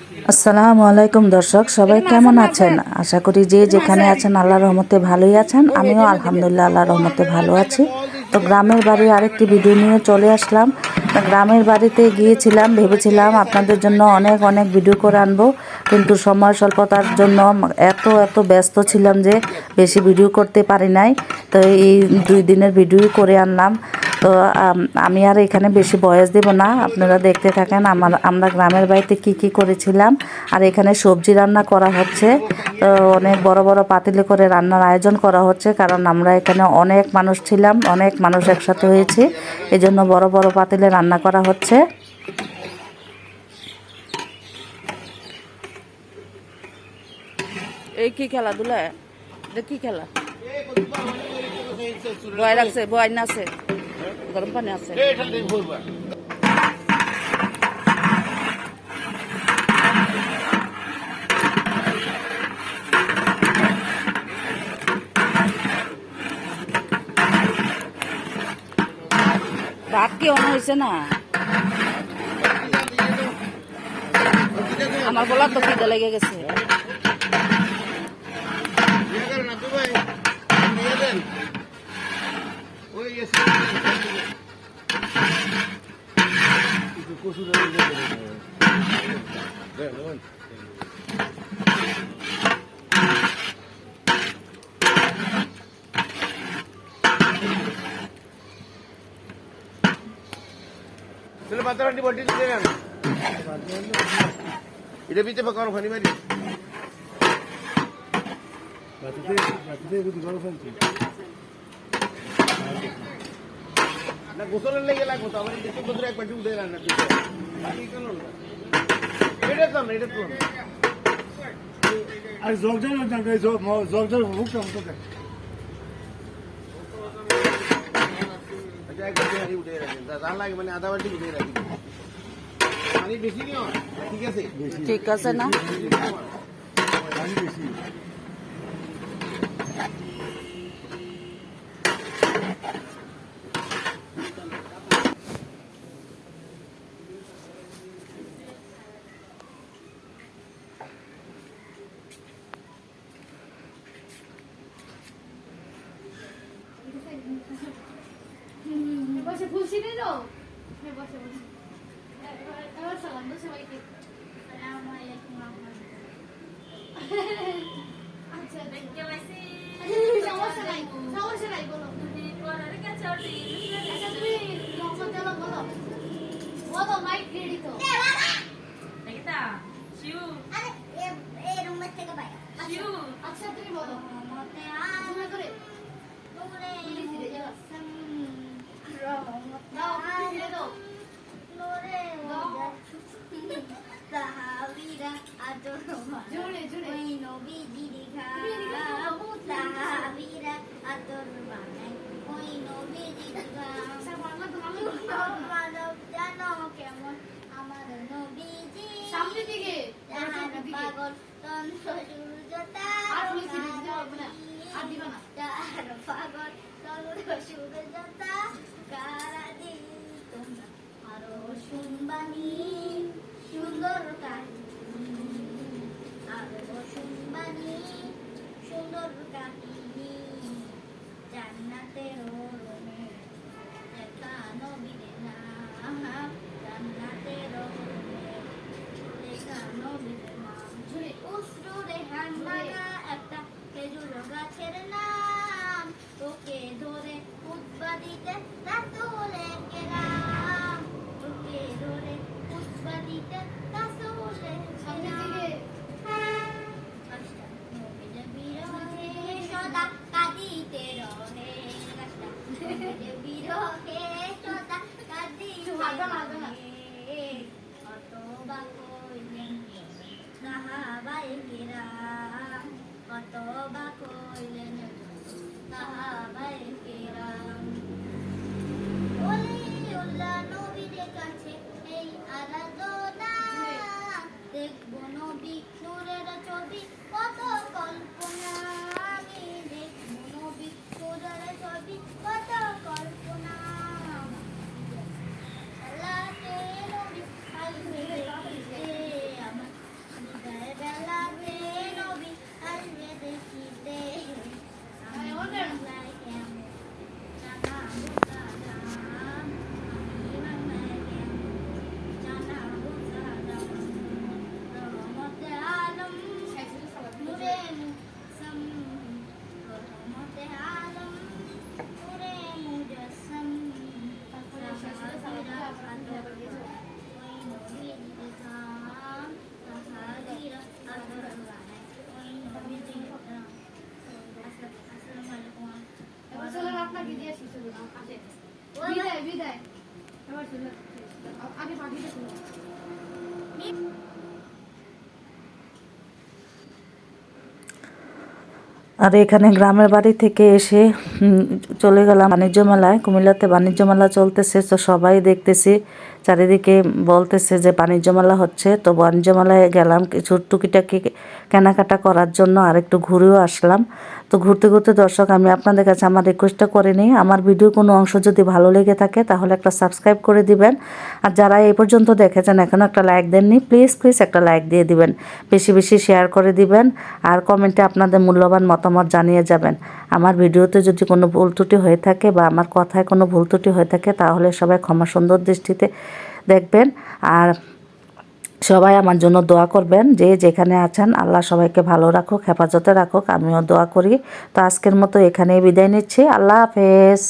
আসসালামু আলাইকুম দর্শক, সবাই কেমন আছেন? আশা করি যে যেখানে আছেন আল্লাহর রহমতে ভালোই আছেন। আমিও আলহামদুলিল্লাহ আল্লাহর রহমতে ভালো আছি। তো গ্রামের বাড়ির আরেকটি ভিডিও নিয়ে চলে আসলাম। গ্রামের বাড়িতে গিয়েছিলাম, ভেবেছিলাম আপনাদের জন্য অনেক অনেক ভিডিও করে আনবো, কিন্তু সময় স্বল্পতার জন্য এত ব্যস্ত ছিলাম যে বেশি ভিডিও করতে পারি নাই। তো এই 2 দিনের ভিডিও করে আনলাম। তো আমি আর এখানে বেশি ভয়েস দেব না, আপনারা দেখতে থাকেন আমরা গ্রামের বাড়িতে কি করেছিলাম। আর এখানে সবজি রান্না করা হচ্ছে। তো অনেক বড় বড় পাতিলে করে রান্নার আয়োজন করা হচ্ছে, কারণ আমরা এখানে অনেক মানুষ ছিলাম, অনেক মানুষ একসাথে হয়েছে, এজন্য বড় বড় পাতিলে রান্না করা হচ্ছে। এই কি খেলাধুলা? এটা কি খেলা? বয় রাখছে, বয় না আছে, গরম পানি আছে। ভাত কি অন হয়েছে না? আমার বলার তো খিদে লেগে গেছে। এটা পিঠে পাকানো ফানি মারি না গোসলের লেগে লাগবো তো আমার দেখতে বন্ধু একবার উঠে এলাম না এটা তো আর জগজার হুকটা মতো দেখ উঠে রাখেন যা লাগে মানে আধা বাটি উঠে রাখি পানি বেশি নিও ঠিক আছে ঠিক আছে না? পানি বেশি বসে খুশি নেই তো বসে বসে এবার সালাম তো সবাইকে আসসালামু আলাইকুম আচ্ছা দেখতে পাইছি সমস্যা নাই বলো তুমি পড়ার কাছে আচ্ছা তুমি মোহাম্মদ জানো বলো বলো মাইক রেডি তো দেখতা শিউ আরে এই রুমের থেকে বাইরে শিউ আচ্ছা তুমি বলো মতে আজ করে তোরে ফিরে যাও দাও ফিরে দাও নোরে সাহাবীরা আদর জোরে জোরে ওই নবীজি দেখা সাহাবীরা আদর বানাই ওই নবীজি দেখা মানব জানো কেমন আমার নবীজি সামনে দিকে পাগল তন্ত্র সূর্যতা আর ফিরে যাও না আর দিবা না পাগল তন্ত্র সূর্যতা কারাদি তোমরা আরো শুনবানি সুন্দর কাহিনী আরো শুনবানি সুন্দর কাহিনী জান্নাতের রোমে দেখা নবীর নাম জান্নাতের রোমে দেখা নবীর নাম উসরুরে হান্নানা একটা খেজুর গাছের নাম তোকে ধরে উৎবা দিতে রাসূলে কেরাম তোকে ধরে উৎবা দিতে রাসূলে কেরাম নবীর বিরহে সদা কাঁদিতে রহে নবীর বিরহে সদা কাঁদিতে রহে কত বা কইলেন সাহাবায়ে কেরাম কত বা কইলেন সাহাবায়ে কেরাম ওলিউল্লাহ নবীর কাছে এই আরাধনা দেখবো নবী নূরের ছবি কত কল্পনা আমি দেখবো নবী নূরের ছবি কত কল্পনা সালাতে নবী আমার आगे बाकी देखो আর এখানে গ্রামের বাড়ি থেকে এসে চলে গেলাম বাণিজ্য মেলায়। কুমিল্লাতে বাণিজ্য মেলা চলতেছে, তো সবাই দেখতেছি চারিদিকে বলতেছে যে বাণিজ্য মেলা হচ্ছে। তো বাণিজ্য মেলায় গেলাম কিছু টুকিটাকি কেনাকাটা করার জন্য, আর একটু ঘুরেও আসলাম। তো ঘুরতে ঘুরতে দর্শক আমি আপনাদের কাছে আমার রিকোয়েস্টটা করে নিই, আমার ভিডিও কোনো অংশ যদি ভালো লেগে থাকে তাহলে একটা সাবস্ক্রাইব করে দিবেন। আর যারা এই পর্যন্ত দেখেছেন এখনও একটা লাইক দেননি, প্লিজ প্লিজ একটা লাইক দিয়ে দিবেন, বেশি বেশি শেয়ার করে দিবেন, আর কমেন্টে আপনাদের মূল্যবান মতামত জানিয়ে যাবেন। আমার ভিডিওতে যদি কোনো ভুল ত্রুটি হয়ে থাকে বা আমার কথায় কোনো ভুল ত্রুটি হয়ে থাকে তাহলে সবাই ক্ষমা সুন্দর দৃষ্টিতে দেখবেন। আর সবাই আমার জন্য দোয়া করবেন, যে যেখানে আছেন আল্লাহ সবাইকে ভালো রাখুক, হেফাজতে রাখুক, আমিও দোয়া করি। তো আজকের মতো এখানেই বিদায় নিচ্ছি, আল্লাহ হাফেজ।